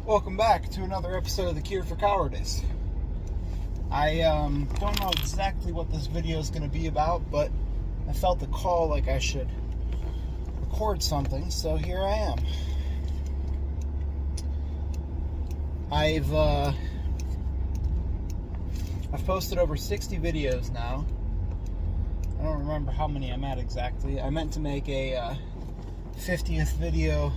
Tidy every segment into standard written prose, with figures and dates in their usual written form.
Welcome back to another episode of The Cure for Cowardice. I don't know exactly what this video is going to be about, but I felt the call like I should record something, so here I am. I've posted over 60 videos now. I don't remember how many I'm at exactly. I meant to make a 50th video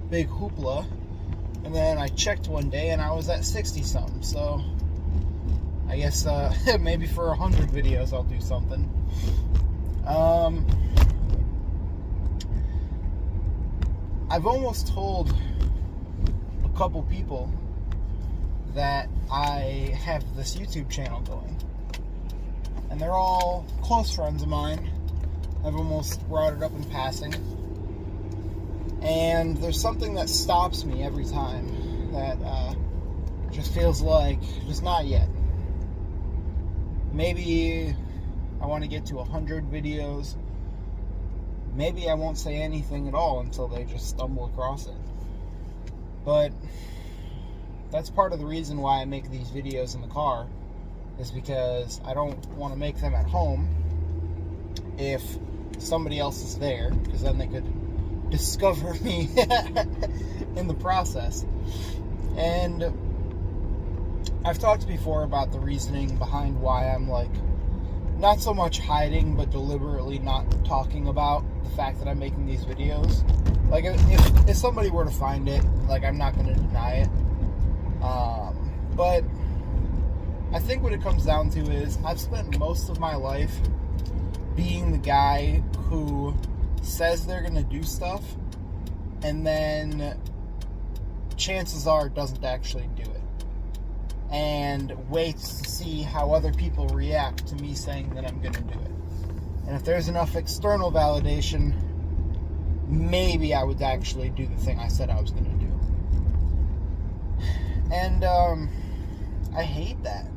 big hoopla, and then I checked one day and I was at 60 something, so I guess maybe for 100 videos I'll do something. I've almost told a couple people that I have this YouTube channel going, and they're all close friends of mine. I've almost brought it up in passing. And there's something that stops me every time that just feels like, just not yet. Maybe I want to get to 100 videos. Maybe I won't say anything at all until they just stumble across it. But that's part of the reason why I make these videos in the car, is because I don't want to make them at home if somebody else is there, because then they could discover me in the process. And I've talked before about the reasoning behind why I'm like not so much hiding but deliberately not talking about the fact that I'm making these videos. Like if somebody were to find it, like, I'm not going to deny it, but I think what it comes down to is I've spent most of my life being the guy who says they're going to do stuff, and then chances are doesn't actually do it, and waits to see how other people react to me saying that I'm going to do it. And if there's enough external validation, maybe I would actually do the thing I said I was going to do. And I hate that.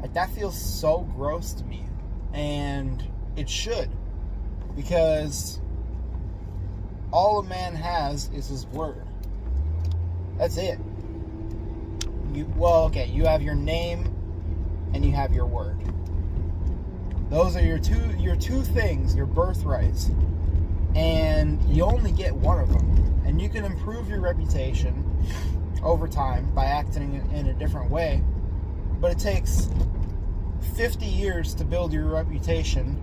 Like, that feels so gross to me, and it should. Because all a man has is his word. That's it. You have your name and you have your word. Those are your two things, your birthrights. And you only get one of them. And you can improve your reputation over time by acting in a different way. But it takes 50 years to build your reputation,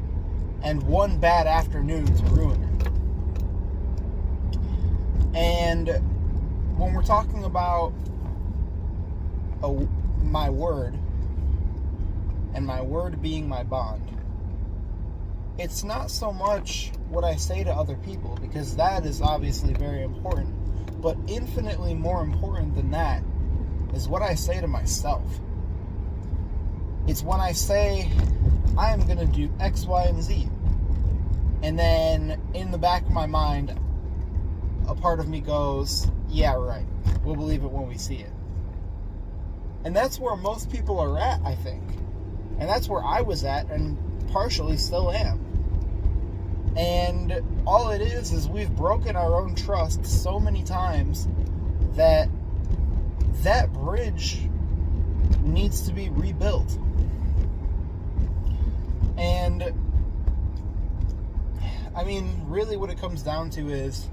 and one bad afternoon to ruin it. And when we're talking about my word, and my word being my bond, it's not so much what I say to other people, because that is obviously very important, but infinitely more important than that is what I say to myself. It's when I say I am going to do X, Y, and Z. And then in the back of my mind, a part of me goes, yeah, right. We'll believe it when we see it. And that's where most people are at, I think. And that's where I was at, and partially still am. And all it is we've broken our own trust so many times that bridge needs to be rebuilt. And I mean, really what it comes down to is,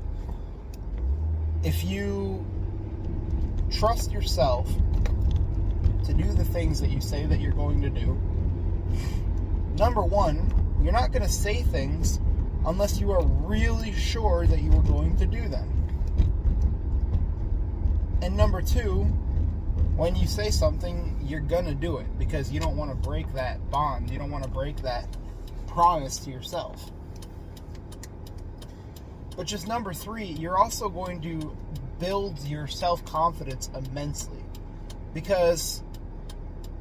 if you trust yourself to do the things that you say that you're going to do, number one, you're not going to say things unless you are really sure that you are going to do them. And number two, when you say something, you're going to do it, because you don't want to break that bond. You don't want to break that promise to yourself. But just number three, you're also going to build your self-confidence immensely. Because,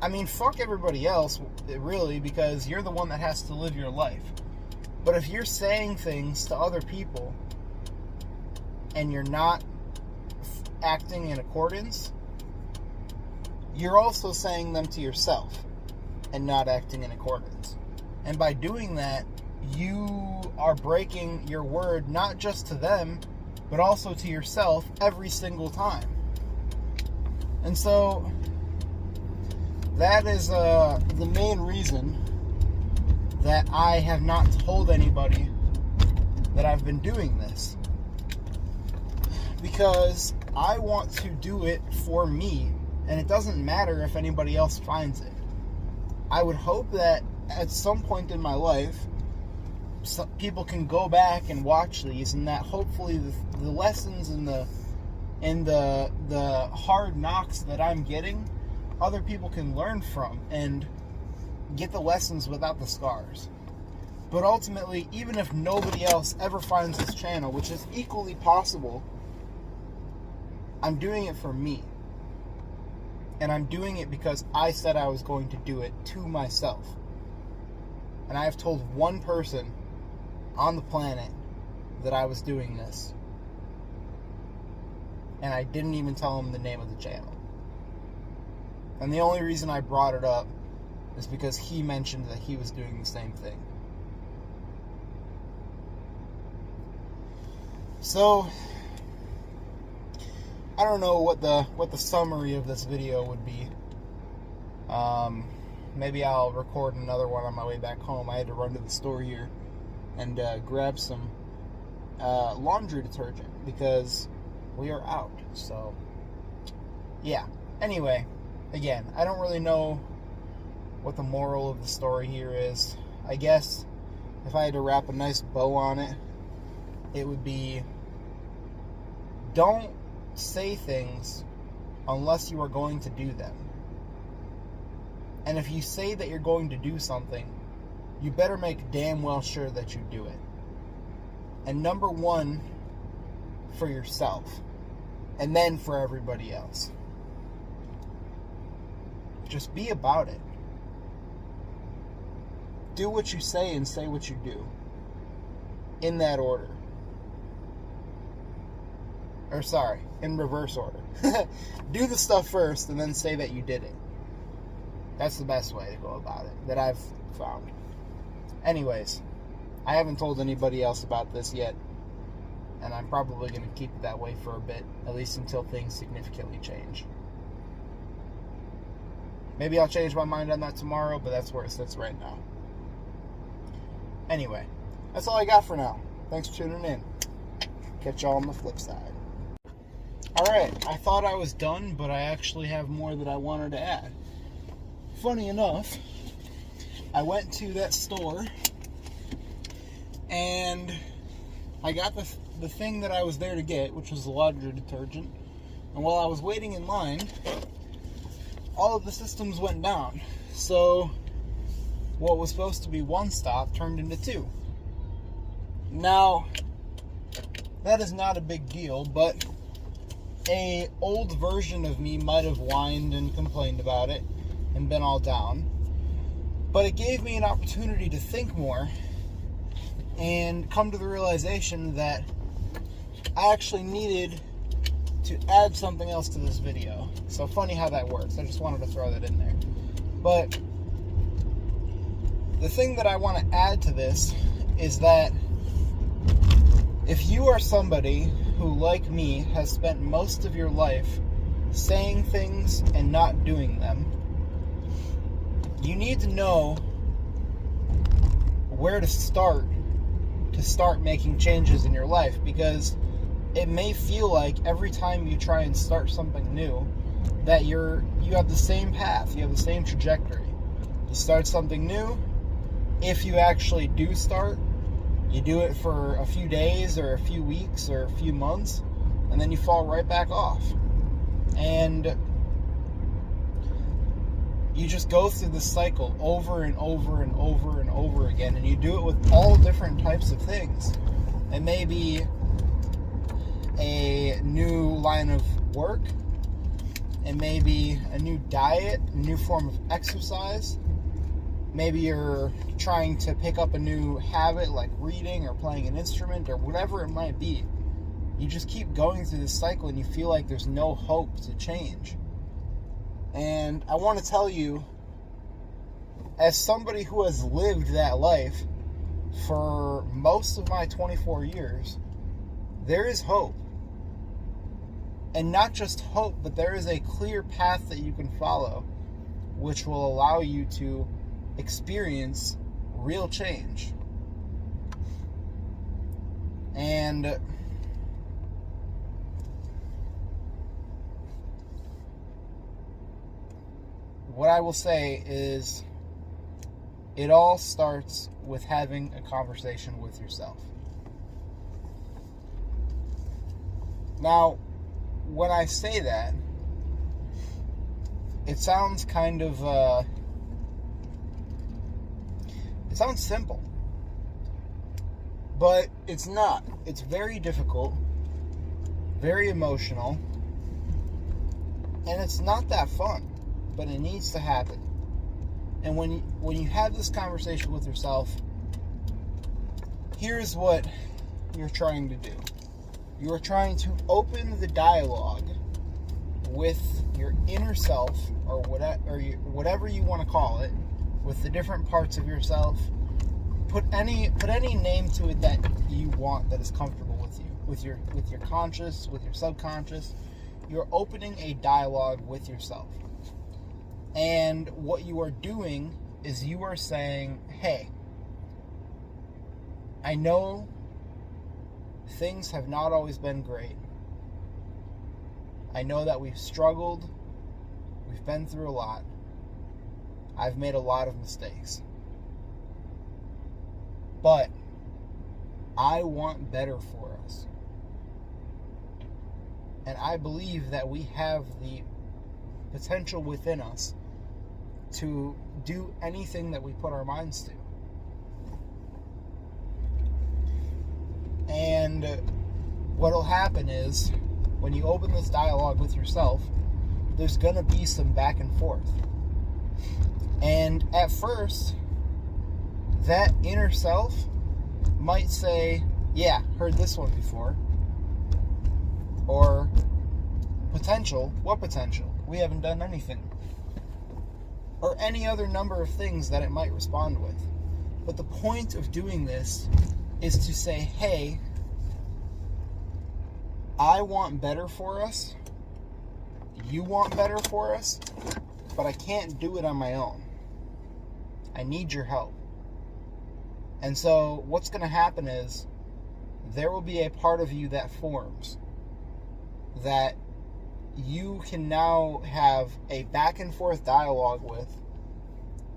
I mean, fuck everybody else, really, because you're the one that has to live your life. But if you're saying things to other people and you're not acting in accordance, you're also saying them to yourself and not acting in accordance. And by doing that, you are breaking your word, not just to them, but also to yourself every single time. And so that is the main reason that I have not told anybody that I've been doing this. Because I want to do it for me, and it doesn't matter if anybody else finds it. I would hope that at some point in my life, people can go back and watch these, and that hopefully the lessons and the hard knocks that I'm getting, other people can learn from and get the lessons without the scars. But ultimately, even if nobody else ever finds this channel, which is equally possible, I'm doing it for me. And I'm doing it because I said I was going to do it to myself. And I have told one person on the planet that I was doing this. And I didn't even tell him the name of the channel. And the only reason I brought it up is because he mentioned that he was doing the same thing. So, I don't know what the summary of this video would be. Maybe I'll record another one on my way back home. I had to run to the store here and grab some laundry detergent because we are out. So, yeah. Anyway, again, I don't really know what the moral of the story here is. I guess if I had to wrap a nice bow on it, it would be, don't say things unless you are going to do them. And if you say that you're going to do something, you better make damn well sure that you do it. And number one, for yourself. And then for everybody else. Just be about it. Do what you say and say what you do. In that order. Or sorry, in reverse order. Do the stuff first and then say that you did it. That's the best way to go about it, that I've found. Anyways, I haven't told anybody else about this yet, and I'm probably going to keep it that way for a bit, at least until things significantly change. Maybe I'll change my mind on that tomorrow, but that's where it sits right now. Anyway, that's all I got for now. Thanks for tuning in. Catch y'all on the flip side. Alright, I thought I was done, but I actually have more that I wanted to add. Funny enough, I went to that store and I got the thing that I was there to get, which was the laundry detergent. And while I was waiting in line, all of the systems went down. So what was supposed to be one stop turned into two. Now, that is not a big deal, but a old version of me might have whined and complained about it and been all down. But it gave me an opportunity to think more and come to the realization that I actually needed to add something else to this video. So funny how that works. I just wanted to throw that in there. But the thing that I want to add to this is that if you are somebody who, like me, has spent most of your life saying things and not doing them, you need to know where to start making changes in your life, because it may feel like every time you try and start something new that you have the same path, you have the same trajectory. You start something new, if you actually do start, you do it for a few days or a few weeks or a few months, and then you fall right back off. And you just go through this cycle over and over and over and over again, and you do it with all different types of things. It may be a new line of work, it may be a new diet, a new form of exercise. Maybe you're trying to pick up a new habit like reading or playing an instrument or whatever it might be. You just keep going through this cycle and you feel like there's no hope to change. And I want to tell you, as somebody who has lived that life for most of my 24 years, there is hope. And not just hope, but there is a clear path that you can follow, which will allow you to experience real change. And what I will say is, it all starts with having a conversation with yourself. Now, when I say that, it sounds kind of, it sounds simple. But it's not. It's very difficult, very emotional, and it's not that fun, but it needs to happen. And when you have this conversation with yourself, here's what you're trying to do. You are trying to open the dialogue with your inner self, or whatever you want to call it, with the different parts of yourself. Put any name to it that you want, that is comfortable with you, with your conscious, with your subconscious. You're opening a dialogue with yourself. And what you are doing is you are saying, hey, I know things have not always been great. I know that we've struggled. We've been through a lot. I've made a lot of mistakes. But I want better for us. And I believe that we have the potential within us to do anything that we put our minds to. And what'll happen is, when you open this dialogue with yourself, there's going to be some back and forth. And at first, that inner self might say, yeah, heard this one before. Or, potential, what potential? We haven't done anything. Or any other number of things that it might respond with. But the point of doing this is to say, hey, I want better for us. You want better for us. But I can't do it on my own. I need your help. And so what's going to happen is, there will be a part of you that forms that you can now have a back and forth dialogue with,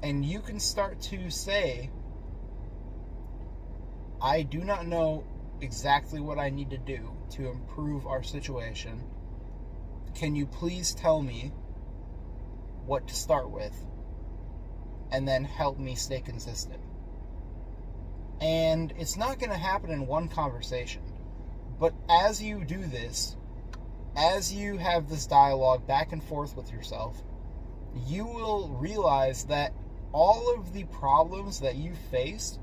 and you can start to say, I do not know exactly what I need to do to improve our situation. Can you please tell me what to start with, and then help me stay consistent? And it's not going to happen in one conversation. But as you do this, as you have this dialogue back and forth with yourself, you will realize that all of the problems that you faced,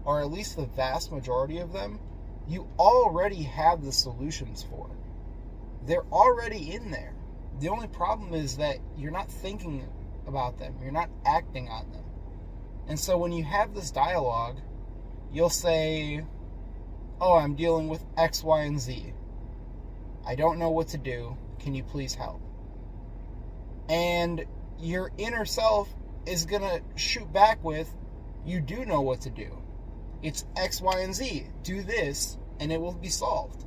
or at least the vast majority of them, you already have the solutions for. They're already in there. The only problem is that you're not thinking about them. You're not acting on them. And so when you have this dialogue, you'll say, oh, I'm dealing with X, Y, and Z. I don't know what to do. Can you please help? And your inner self is going to shoot back with, you do know what to do. It's X, Y, and Z. Do this, and it will be solved.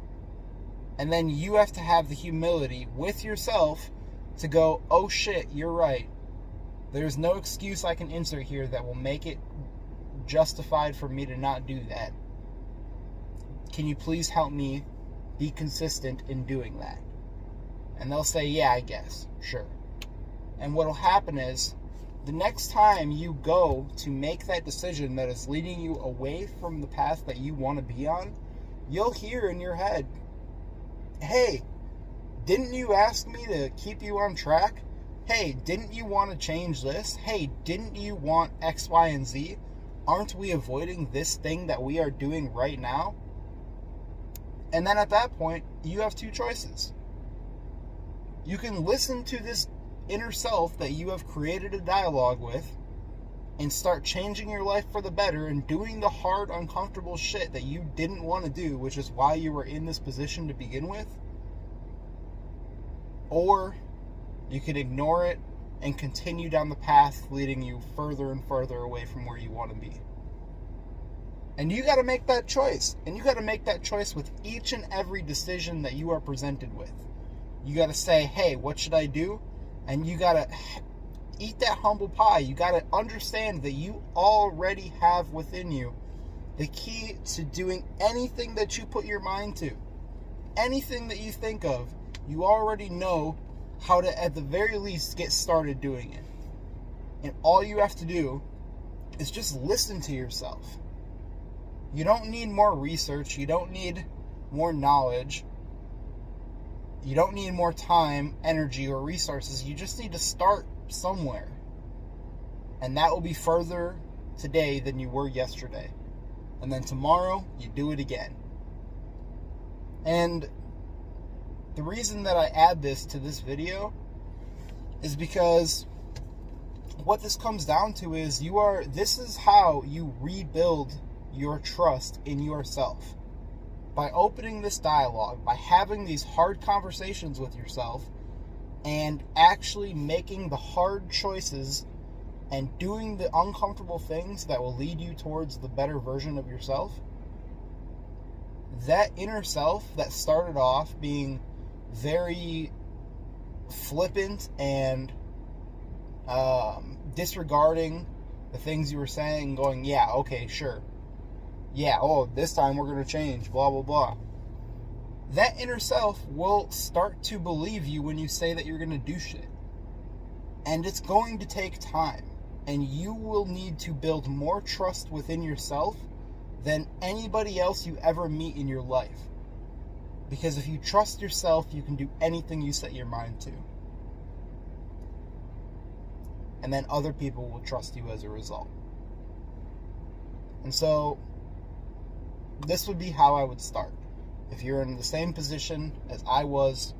And then you have to have the humility with yourself to go, oh shit, you're right. There's no excuse I can insert here that will make it justified for me to not do that. Can you please help me be consistent in doing that? And they'll say, yeah, I guess. Sure. And what'll happen is, the next time you go to make that decision that is leading you away from the path that you want to be on, you'll hear in your head, hey, didn't you ask me to keep you on track? Hey, didn't you want to change this? Hey, didn't you want X, Y, and Z? Aren't we avoiding this thing that we are doing right now? And then at that point, you have two choices. You can listen to this inner self that you have created a dialogue with and start changing your life for the better and doing the hard, uncomfortable shit that you didn't want to do, which is why you were in this position to begin with. or you can ignore it and continue down the path leading you further and further away from where you want to be. And you got to make that choice. And you got to make that choice with each and every decision that you are presented with. You got to say, hey, what should I do? And you got to eat that humble pie. You got to understand that you already have within you the key to doing anything that you put your mind to. Anything that you think of, you already know how to, at the very least, get started doing it. And all you have to do is just listen to yourself. You don't need more research. You don't need more knowledge. You don't need more time, energy, or resources. You just need to start somewhere. And that will be further today than you were yesterday. And then tomorrow, you do it again. And the reason that I add this to this video is because what this comes down to is this is how you rebuild your trust in yourself. By opening this dialogue, by having these hard conversations with yourself, and actually making the hard choices and doing the uncomfortable things that will lead you towards the better version of yourself. That inner self that started off being very flippant and disregarding the things you were saying, going, yeah, okay, sure. Yeah, oh, this time we're going to change, blah, blah, blah. That inner self will start to believe you when you say that you're going to do shit. And it's going to take time. And you will need to build more trust within yourself than anybody else you ever meet in your life. Because if you trust yourself, you can do anything you set your mind to. And then other people will trust you as a result. And so, this would be how I would start. If you're in the same position as I was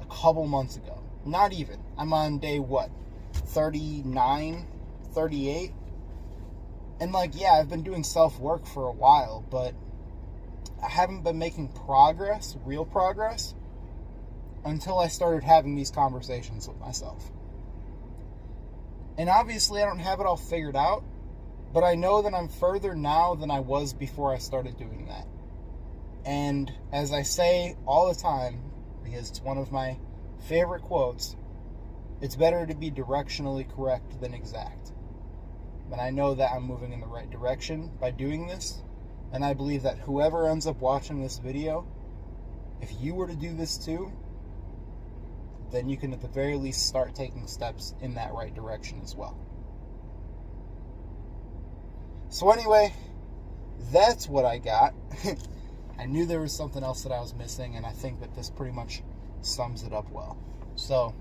a couple months ago. Not even. I'm on day, 39, 38? And yeah, I've been doing self-work for a while, but I haven't been making progress, real progress, until I started having these conversations with myself. And obviously I don't have it all figured out, but I know that I'm further now than I was before I started doing that. And as I say all the time, because it's one of my favorite quotes, it's better to be directionally correct than exact. And I know that I'm moving in the right direction by doing this. And I believe that whoever ends up watching this video, if you were to do this too, then you can at the very least start taking steps in that right direction as well. So anyway, that's what I got. I knew there was something else that I was missing, and I think that this pretty much sums it up well. So,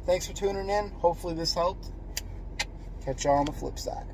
thanks for tuning in. Hopefully this helped. Catch y'all on the flip side.